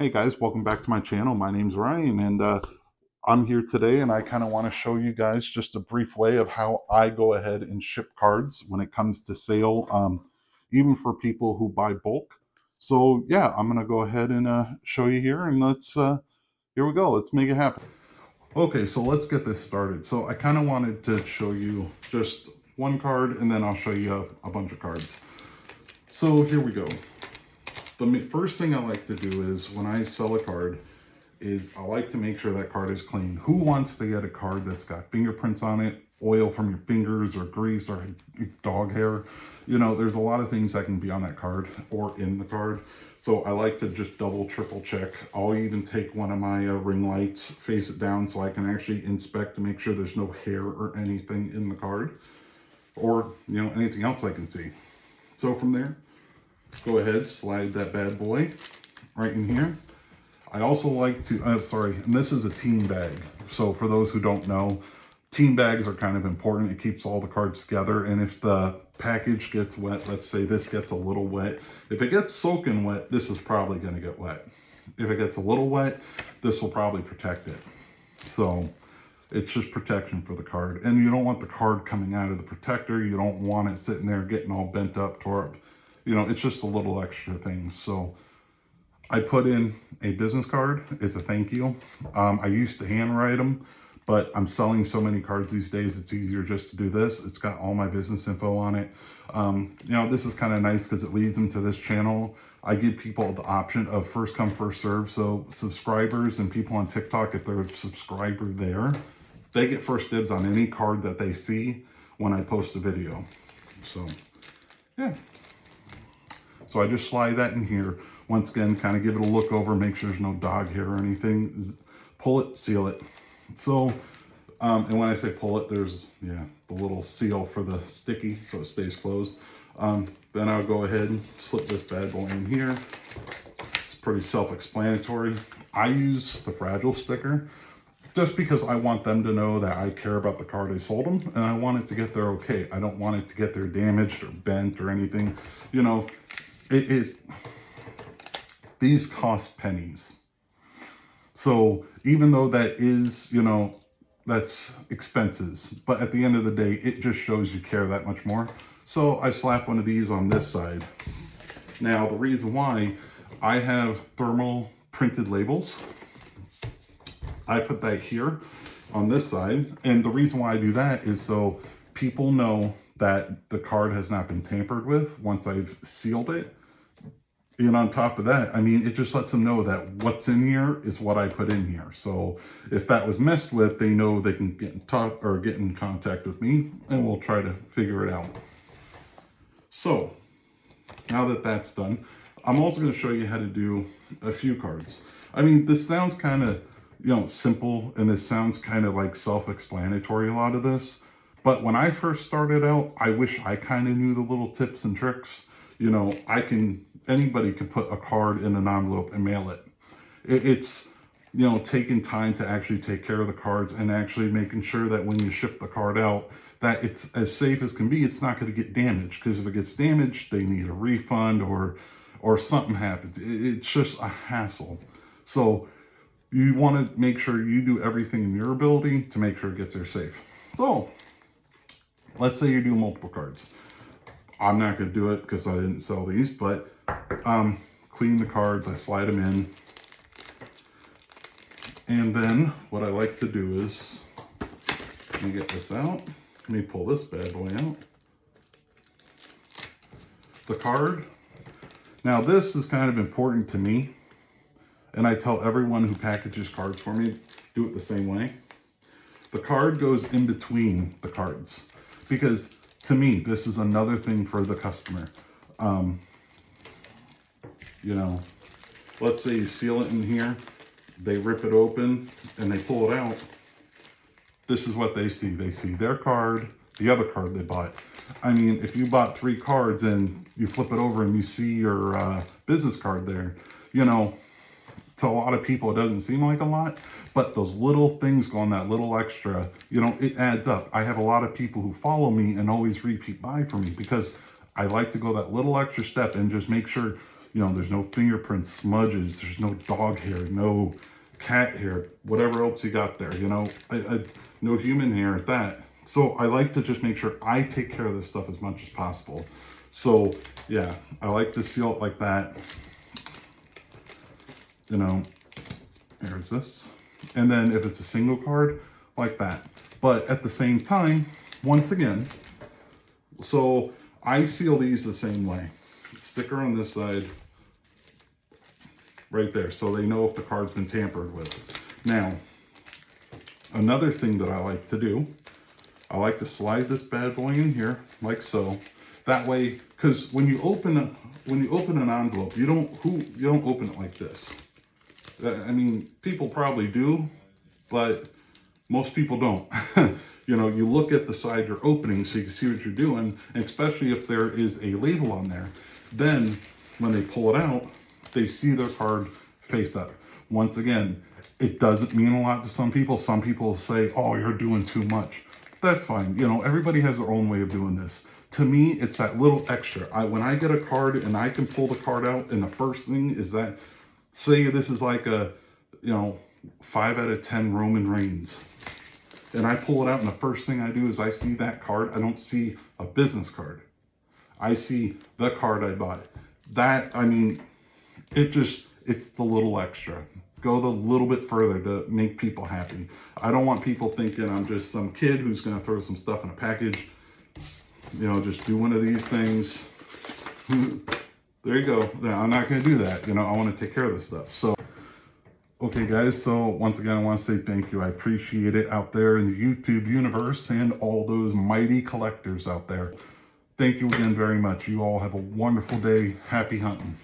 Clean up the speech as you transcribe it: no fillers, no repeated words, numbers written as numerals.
Hey guys, welcome back to my channel. My name's Ryan, and I'm here today, and I kind of want to show you guys just a brief way of how I go ahead and ship cards when it comes to sale, even for people who buy bulk. So yeah, I'm gonna go ahead and show you here, and here we go. Let's make it happen. Okay, so let's get this started. So I kind of wanted to show you just one card, and then I'll show you a bunch of cards. So here we go. The first thing I like to do is when I sell a card is I like to make sure that card is clean. Who wants to get a card that's got fingerprints on it, oil from your fingers or grease or dog hair? You know, there's a lot of things that can be on that card or in the card. So I like to just double, triple check. I'll even take one of my ring lights, face it down so I can actually inspect to make sure there's no hair or anything in the card or, you know, anything else I can see. So from there, go ahead, slide that bad boy right in here. I also like to, and this is a team bag. So for those who don't know, team bags are kind of important. It keeps all the cards together. And if the package gets wet, let's say this gets a little wet. If it gets soaking wet, this is probably going to get wet. If it gets a little wet, this will probably protect it. So it's just protection for the card. And you don't want the card coming out of the protector. You don't want it sitting there getting all bent up, tore up. You know, it's just a little extra thing. So I put in a business card as a thank you. I used to handwrite them, but I'm selling so many cards these days, it's easier just to do this. It's got all my business info on it. You know, this is kind of nice because it leads them to this channel. I give people the option of first come, first serve. So subscribers and people on TikTok, if they're a subscriber there, they get first dibs on any card that they see when I post a video. So, yeah. So I just slide that in here. Once again, kind of give it a look over, make sure there's no dog hair or anything. Pull it, seal it. So, and when I say pull it, there's, yeah, the little seal for the sticky so it stays closed. Then I'll go ahead and slip this bad boy in here. It's pretty self-explanatory. I use the fragile sticker just because I want them to know that I care about the card I sold them and I want it to get there okay. I don't want it to get there damaged or bent or anything. You know, these cost pennies. So even though that is, you know, that's expenses, but at the end of the day, it just shows you care that much more. So I slap one of these on this side. Now, the reason why I have thermal printed labels, I put that here on this side. And the reason why I do that is so people know that the card has not been tampered with once I've sealed it. And on top of that, I mean, it just lets them know that what's in here is what I put in here. So if that was messed with, they know they can get in contact with me and we'll try to figure it out. So now that that's done, I'm also going to show you how to do a few cards. I mean, this sounds kind of, you know, simple, and this sounds kind of like self-explanatory, a lot of this. But when I first started out, I wish I kind of knew the little tips and tricks. You know, anybody could put a card in an envelope and mail it. It's, you know, taking time to actually take care of the cards and actually making sure that when you ship the card out, that it's as safe as can be. It's not going to get damaged, because if it gets damaged, they need a refund or something happens. It's just a hassle. So you want to make sure you do everything in your ability to make sure it gets there safe. So let's say you do multiple cards. I'm not going to do it because I didn't sell these, but clean the cards, I slide them in. And then what I like to do is, let me get this out. Let me pull this bad boy out. The card. Now this is kind of important to me, and I tell everyone who packages cards for me, do it the same way. The card goes in between the cards, because to me, this is another thing for the customer. You know, let's say you seal it in here, they rip it open and they pull it out. This is what they see. They see their card, the other card they bought. I mean, if you bought 3 cards and you flip it over and you see your business card there, you know, to a lot of people, it doesn't seem like a lot, but those little things going, that little extra, you know, it adds up. I have a lot of people who follow me and always repeat buy for me because I like to go that little extra step and just make sure, You know, there's no fingerprints, smudges, there's no dog hair, no cat hair, whatever else you got there, you know, no human hair at that. So I like to just make sure I take care of this stuff as much as possible. So yeah, I like to seal it like that. You know, here's this. And then if it's a single card, like that. But at the same time, once again, so I seal these the same way. Sticker on this side, right there, so they know if the card's been tampered with. Now, another thing that I like to do, I like to slide this bad boy in here, like so. That way, because when you open an envelope, you don't open it like this. I mean, people probably do, but most people don't. You know, you look at the side you're opening so you can see what you're doing, and especially if there is a label on there. Then when they pull it out, they see their card face up. Once again, it doesn't mean a lot to some people. Some people say, oh, you're doing too much. That's fine. You know, everybody has their own way of doing this. To me, it's that little extra. When I get a card and I can pull the card out, and the first thing is that, say this is like a, you know, 5 out of 10 Roman Reigns. And I pull it out, and the first thing I do is I see that card. I don't see a business card. I see the card I bought. That, I mean, it's the little extra. Go the little bit further to make people happy. I don't want people thinking I'm just some kid who's going to throw some stuff in a package. You know, just do one of these things. There you go. No, I'm not going to do that. You know, I want to take care of this stuff. So, okay, guys. So once again, I want to say thank you. I appreciate it out there in the YouTube universe and all those mighty collectors out there. Thank you again very much. You all have a wonderful day. Happy hunting.